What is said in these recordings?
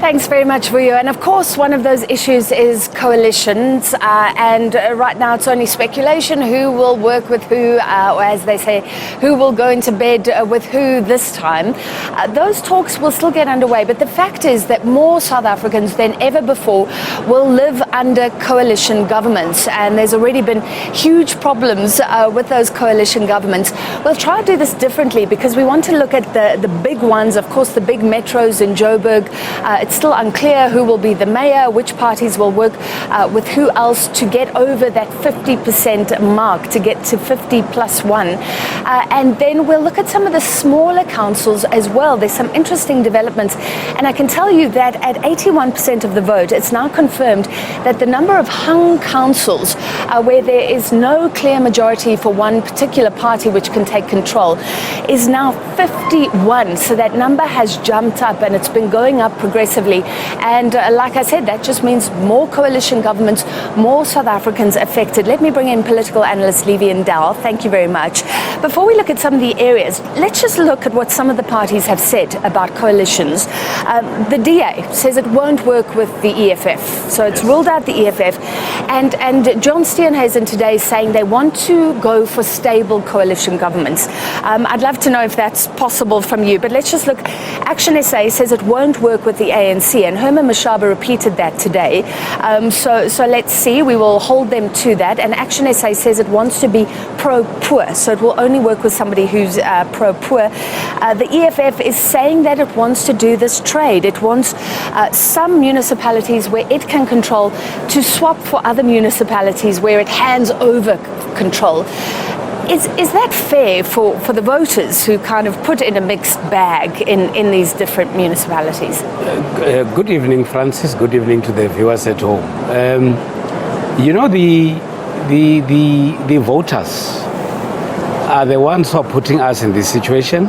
Thanks very much, Vuyo. And of course, one of those issues is coalitions. And right now, it's only speculation who will work with who, or as they say, who will go into bed with who this time. Those talks will still get underway. But the fact is that more South Africans than ever before will live under coalition governments. And there's already been huge problems with those coalition governments. We'll try to do this differently because we want to look at the big ones, of course, the big metros in Joburg. It's still unclear who will be the mayor, which parties will work with who else to get over that 50% mark, to get to 50+1. And then we'll look at some of the smaller councils as well. There's some interesting developments. And I can tell you that at 81% of the vote, it's now confirmed that the number of hung councils where there is no clear majority for one particular party which can take control is now 51. So that number has jumped up and it's been going up progressively. And like I said, that just means more coalition governments, more South Africans affected. Let me bring in political analyst Levy Ndou. Thank you very much. Before we look at some of the areas, let's just look at what some of the parties have said about coalitions. The DA says it won't work with the EFF. So it's ruled out the EFF. And John Steenhuisen today is saying they want to go for stable coalition governments. I'd love to know if that's possible from you. But let's just look. Action SA says it won't work with the ANC. And Herman Mashaba repeated that today. So let's see. We will hold them to that. And Action SA says it wants to be pro-poor. So it will only work with somebody who's pro-poor. The EFF is saying that it wants to do this trade. It wants some municipalities where it can control to swap for other municipalities where it hands over control. Is that fair for the voters who kind of put in a mixed bag in these different municipalities? Good evening, Francis. Good evening to the viewers at home. You know, the voters are the ones who are putting us in this situation,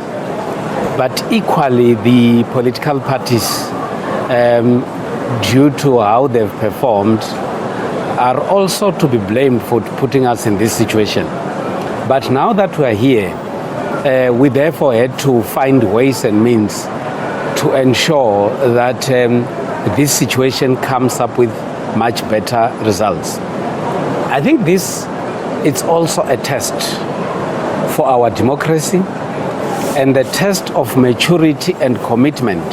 but equally the political parties, due to how they've performed, are also to be blamed for putting us in this situation. But now that we are here, we therefore had to find ways and means to ensure that this situation comes up with much better results. I think it's also a test for our democracy and the test of maturity and commitment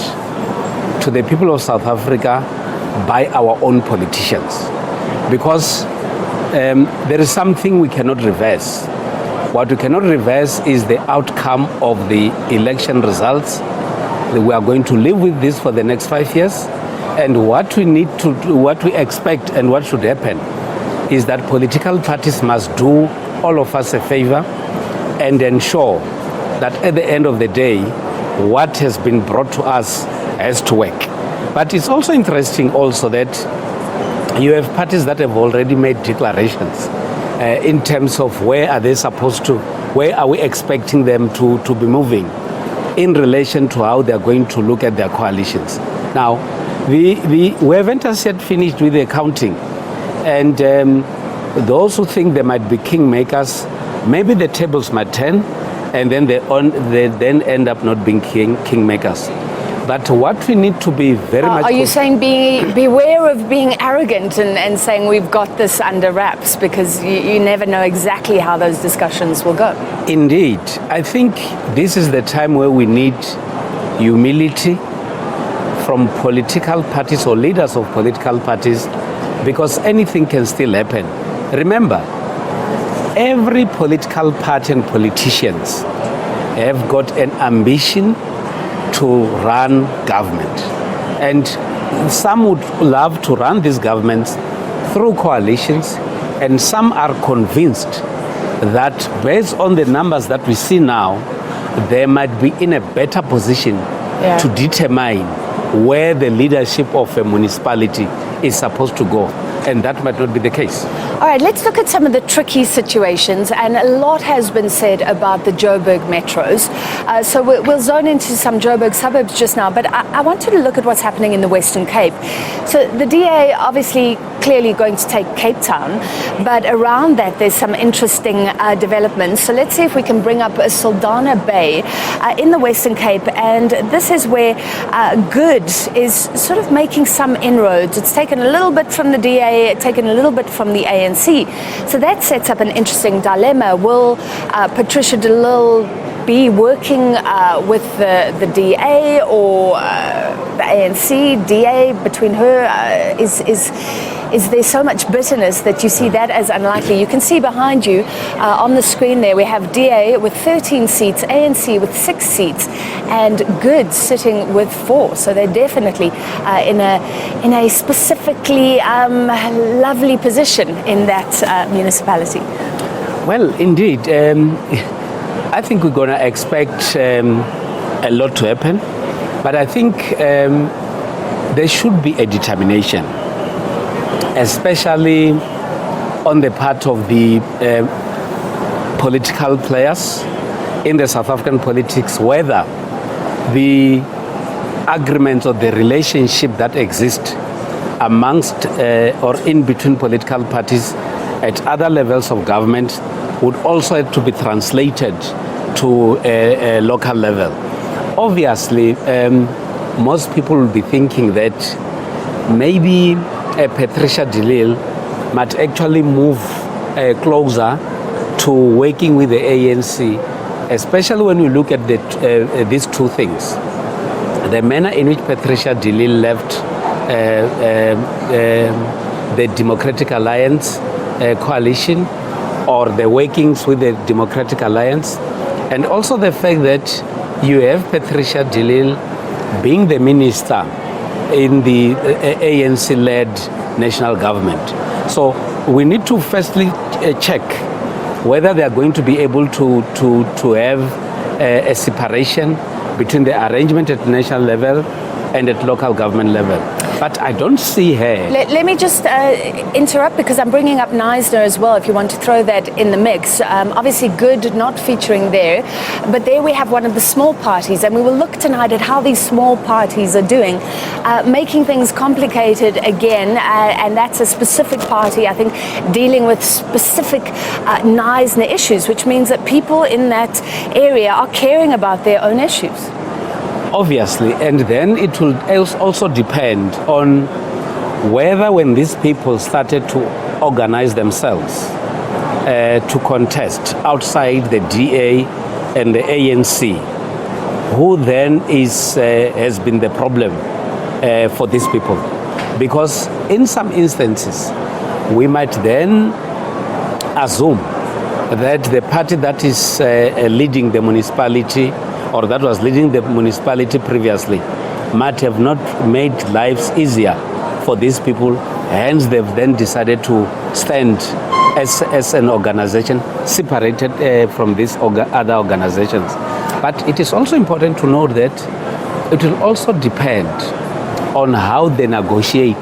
to the people of South Africa by our own politicians. Because there is something we cannot reverse. What we cannot reverse is the outcome of the election results. We are going to live with this for the next 5 years. And what we need to do, what we expect and what should happen is that political parties must do all of us a favor and ensure that at the end of the day, what has been brought to us has to work. But it's also interesting also that you have parties that have already made declarations in terms of where are they supposed to, where are we expecting them to be moving in relation to how they are going to look at their coalitions. Now, we haven't as yet finished with the counting. And those who think they might be kingmakers, maybe the tables might turn and then they then end up not being kingmakers. But what we need to be very much... Are you saying beware of being arrogant and saying we've got this under wraps, because you never know exactly how those discussions will go? Indeed. I think this is the time where we need humility from political parties or leaders of political parties, because anything can still happen. Remember, every political party and politicians have got an ambition to run government. And some would love to run these governments through coalitions, and some are convinced that based on the numbers that we see now, they might be in a better position to determine where the leadership of a municipality is supposed to go. and that might not be the case. All right, let's look at some of the tricky situations, and a lot has been said about the Joburg metros. So we'll zone into some Joburg suburbs just now, but I wanted to look at what's happening in the Western Cape. So the DA obviously clearly going to take Cape Town, but around that there's some interesting developments. So let's see if we can bring up Saldanha Bay in the Western Cape, and this is where Good is sort of making some inroads. It's taken a little bit from the DA, taken a little bit from the ANC. So that sets up an interesting dilemma. Will Patricia de Lille be working with the DA or the ANC, DA, between her? Is there so much bitterness that you see that as unlikely? You can see behind you on the screen there, we have DA with 13 seats, ANC with 6 seats, and Good sitting with 4. So they're definitely in a specifically lovely position in that municipality. Well, indeed. I think we're going to expect a lot to happen, but I think there should be a determination, especially on the part of the political players in the South African politics, whether the agreement or the relationship that exists amongst or in between political parties at other levels of government would also have to be translated to a local level. Obviously, most people will be thinking that maybe Patricia de Lille might actually move closer to working with the ANC, especially when we look at these two things. The manner in which Patricia de Lille left the Democratic Alliance coalition, or the workings with the Democratic Alliance, and also the fact that you have Patricia de Lille being the minister in the ANC-led national government. So we need to firstly check whether they are going to be able to have a separation between the arrangement at national level and at local government level. But I don't see her. Let me just interrupt, because I'm bringing up Knysna as well, if you want to throw that in the mix. Obviously Good not featuring there, but there we have one of the small parties, and we will look tonight at how these small parties are doing, making things complicated again, and that's a specific party, I think, dealing with specific Knysna issues, which means that people in that area are caring about their own issues. Obviously, and then it will also depend on whether, when these people started to organize themselves to contest outside the DA and the ANC, who then has been the problem for these people. Because in some instances, we might then assume that the party that is leading the municipality, or that was leading the municipality previously, might have not made lives easier for these people. Hence, they've then decided to stand as an organization separated from these other organizations. But it is also important to note that it will also depend on how they negotiate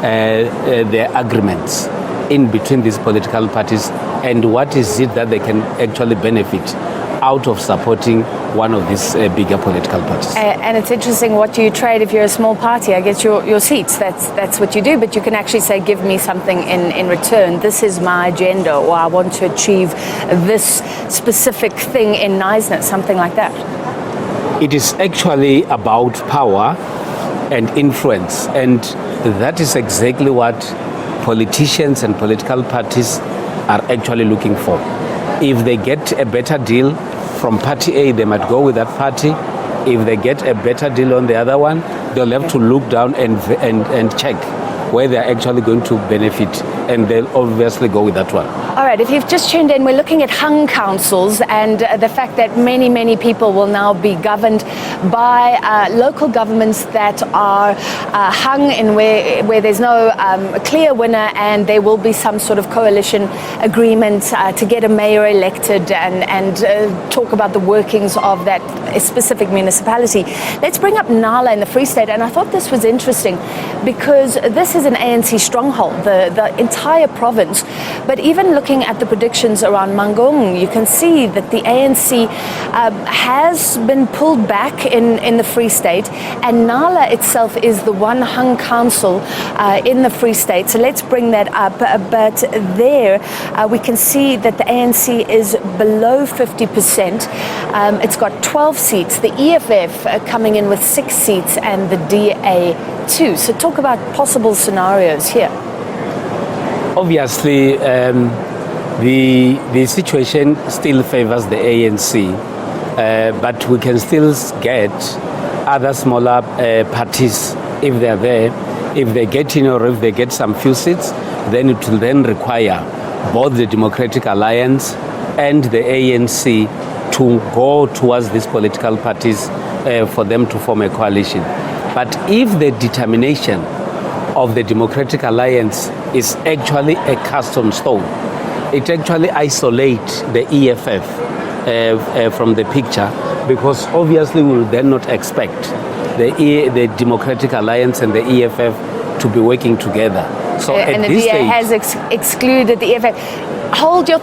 their agreements in between these political parties, and what is it that they can actually benefit out of supporting one of these bigger political parties. And it's interesting, what do you trade if you're a small party? I get your seats, that's what you do, but you can actually say, give me something in return. This is my agenda, or I want to achieve this specific thing in Knysna, something like that. It is actually about power and influence, and that is exactly what politicians and political parties are actually looking for. If they get a better deal from party A, they might go with that party. If they get a better deal on the other one, they'll have to look down and check where they're actually going to benefit, and they'll obviously go with that one. All right, if you've just tuned in, we're looking at hung councils and the fact that many people will now be governed by local governments that are hung in where there's no clear winner, and there will be some sort of coalition agreement to get a mayor elected and talk about the workings of that specific municipality. Let's bring up Nala in the Free State, and I thought this was interesting because this is an ANC stronghold, the entire province. But even looking at the predictions around Mangaung, you can see that the ANC has been pulled back in the Free State, and Nala itself is the one hung council in the Free State. So let's bring that up. But there we can see that the ANC is below 50%. It's got 12 seats, the EFF coming in with 6 seats, and the DA 2. So talk about possible scenarios here. Obviously, the situation still favors the ANC, but we can still get other smaller parties if they are there. If they get in, or if they get some few seats, then it will then require both the Democratic Alliance and the ANC to go towards these political parties for them to form a coalition. But if the determination of the Democratic Alliance is actually a custom stone, it actually isolates the EFF from the picture, because obviously we will then not expect the Democratic Alliance and the EFF to be working together. So and at the this DA stage, has excluded the EFF. Hold your